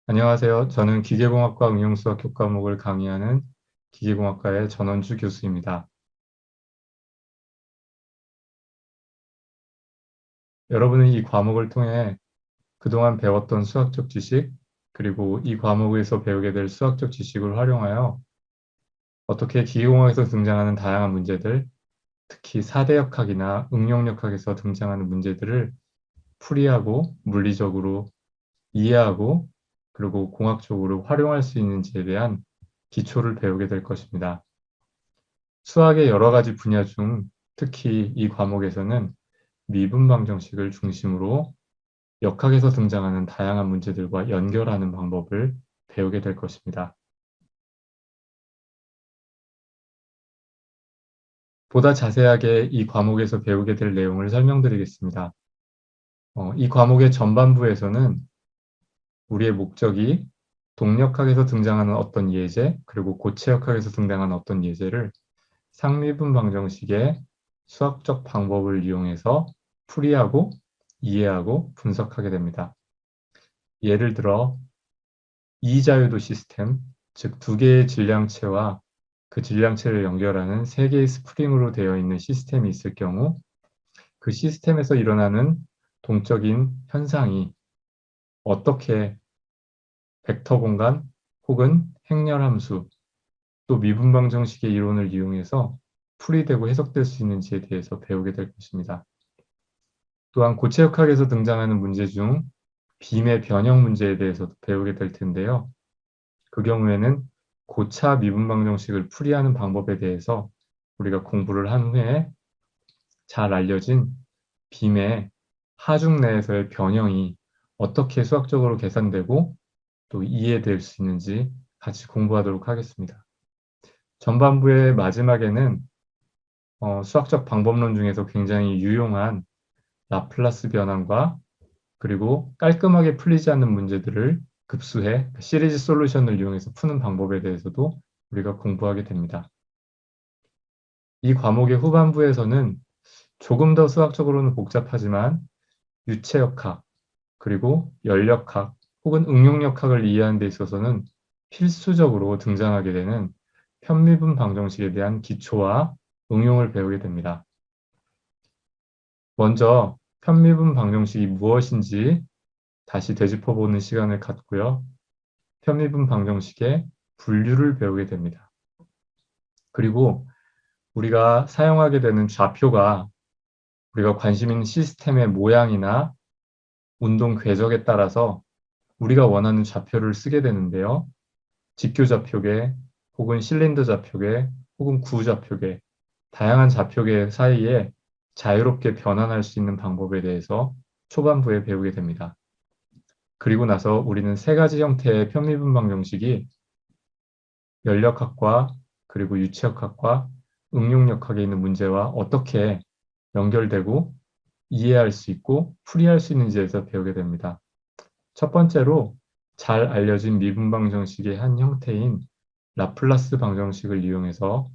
안녕하세요. 저는 기계공학과 응용수학 교과목을 강의하는 기계공학과의 전원주 교수입니다. 여러분은 이 과목을 통해 그동안 배웠던 수학적 지식, 그리고 이 과목에서 배우게 될 수학적 지식을 활용하여 어떻게 기계공학에서 등장하는 다양한 문제들, 특히 사대역학이나 응용역학에서 등장하는 문제들을 풀이하고 물리적으로 이해하고 그리고 공학적으로 활용할 수 있는지에 대한 기초를 배우게 될 것입니다. 수학의 여러 가지 분야 중 특히 이 과목에서는 미분 방정식을 중심으로 역학에서 등장하는 다양한 문제들과 연결하는 방법을 배우게 될 것입니다. 보다 자세하게 이 과목에서 배우게 될 내용을 설명드리겠습니다. 이 과목의 전반부에서는 우리의 목적이 동력학에서 등장하는 어떤 예제, 그리고 고체역학에서 등장하는 어떤 예제를 상미분 방정식의 수학적 방법을 이용해서 풀이하고 이해하고 분석하게 됩니다. 예를 들어 이자유도 시스템, 즉 두 개의 질량체와 그 질량체를 연결하는 세 개의 스프링으로 되어 있는 시스템이 있을 경우 그 시스템에서 일어나는 동적인 현상이 어떻게 벡터 공간 혹은 행렬함수 또 미분방정식의 이론을 이용해서 풀이되고 해석될 수 있는지에 대해서 배우게 될 것입니다. 또한 고체역학에서 등장하는 문제 중 빔의 변형 문제에 대해서도 배우게 될 텐데요. 그 경우에는 고차 미분방정식을 풀이하는 방법에 대해서 우리가 공부를 한 후에 잘 알려진 빔의 하중 내에서의 변형이 어떻게 수학적으로 계산되고 또 이해될 수 있는지 같이 공부하도록 하겠습니다. 전반부의 마지막에는 수학적 방법론 중에서 굉장히 유용한 라플라스 변환과 그리고 깔끔하게 풀리지 않는 문제들을 급수해 시리즈 솔루션을 이용해서 푸는 방법에 대해서도 우리가 공부하게 됩니다. 이 과목의 후반부에서는 조금 더 수학적으로는 복잡하지만 유체역학, 그리고 열역학 혹은 응용역학을 이해하는 데 있어서는 필수적으로 등장하게 되는 편미분 방정식에 대한 기초와 응용을 배우게 됩니다. 먼저 편미분 방정식이 무엇인지 다시 되짚어보는 시간을 갖고요. 편미분 방정식의 분류를 배우게 됩니다. 그리고 우리가 사용하게 되는 좌표가 우리가 관심 있는 시스템의 모양이나 운동 궤적에 따라서 우리가 원하는 좌표를 쓰게 되는데요. 직교 좌표계, 혹은 실린더 좌표계, 혹은 구 좌표계, 다양한 좌표계 사이에 자유롭게 변환할 수 있는 방법에 대해서 초반부에 배우게 됩니다. 그리고 나서 우리는 세 가지 형태의 편미분 방정식이 열역학과 그리고 유체역학과 응용역학에 있는 문제와 어떻게 연결되고 이해할 수 있고 풀이할 수 있는지에서 배우게 됩니다. 첫 번째로 잘 알려진 미분 방정식의 한 형태인 라플라스 방정식을 이용해서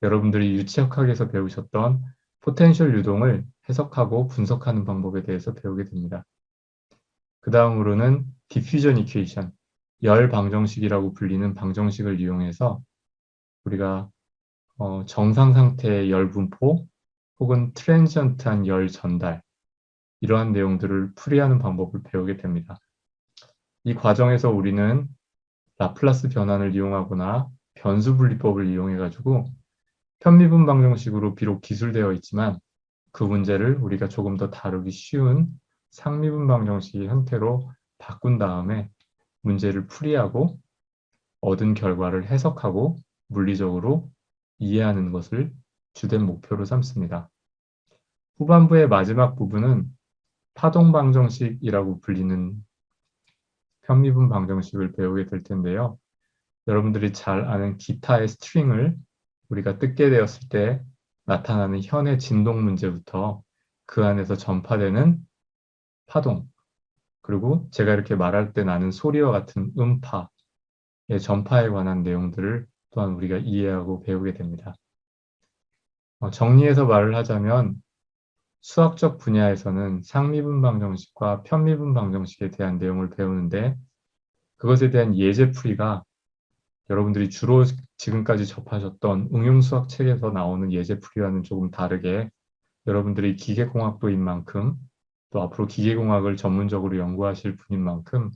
여러분들이 유치역학에서 배우셨던 포텐셜 유동을 해석하고 분석하는 방법에 대해서 배우게 됩니다. 그 다음으로는 디퓨전 이퀘이션, 열 방정식이라고 불리는 방정식을 이용해서 우리가 정상 상태의 열 분포 혹은 트랜지언트한 열 전달 이러한 내용들을 풀이하는 방법을 배우게 됩니다. 이 과정에서 우리는 라플라스 변환을 이용하거나 변수 분리법을 이용해 가지고 편미분 방정식으로 비록 기술되어 있지만 그 문제를 우리가 조금 더 다루기 쉬운 상미분 방정식의 형태로 바꾼 다음에 문제를 풀이하고 얻은 결과를 해석하고 물리적으로 이해하는 것을 주된 목표로 삼습니다. 후반부의 마지막 부분은 파동 방정식이라고 불리는 편미분 방정식을 배우게 될 텐데요. 여러분들이 잘 아는 기타의 스트링을 우리가 뜯게 되었을 때 나타나는 현의 진동 문제부터 그 안에서 전파되는 파동, 그리고 제가 이렇게 말할 때 나는 소리와 같은 음파의 전파에 관한 내용들을 또한 우리가 이해하고 배우게 됩니다. 정리해서 말을 하자면 수학적 분야에서는 상미분 방정식과 편미분 방정식에 대한 내용을 배우는데 그것에 대한 예제풀이가 여러분들이 주로 지금까지 접하셨던 응용수학 책에서 나오는 예제풀이와는 조금 다르게 여러분들이 기계공학도인 만큼 또 앞으로 기계공학을 전문적으로 연구하실 분인 만큼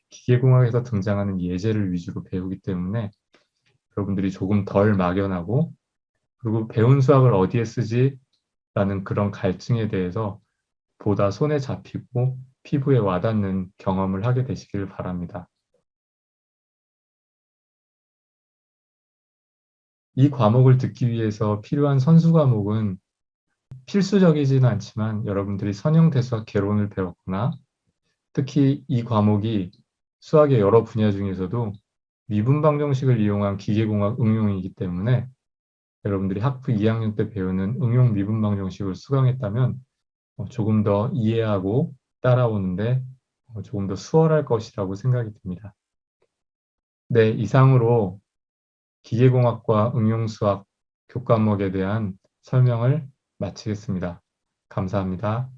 기계공학에서 등장하는 예제를 위주로 배우기 때문에 여러분들이 조금 덜 막연하고 그리고 배운 수학을 어디에 쓰지? 라는 그런 갈증에 대해서 보다 손에 잡히고 피부에 와닿는 경험을 하게 되시길 바랍니다. 이 과목을 듣기 위해서 필요한 선수 과목은 필수적이지는 않지만 여러분들이 선형대수학 개론을 배웠거나 특히 이 과목이 수학의 여러 분야 중에서도 미분방정식을 이용한 기계공학 응용이기 때문에 여러분들이 학부 2학년 때 배우는 응용 미분방정식을 수강했다면 조금 더 이해하고 따라오는데 조금 더 수월할 것이라고 생각이 듭니다. 네, 이상으로 기계공학과 응용수학 교과목에 대한 설명을 마치겠습니다. 감사합니다.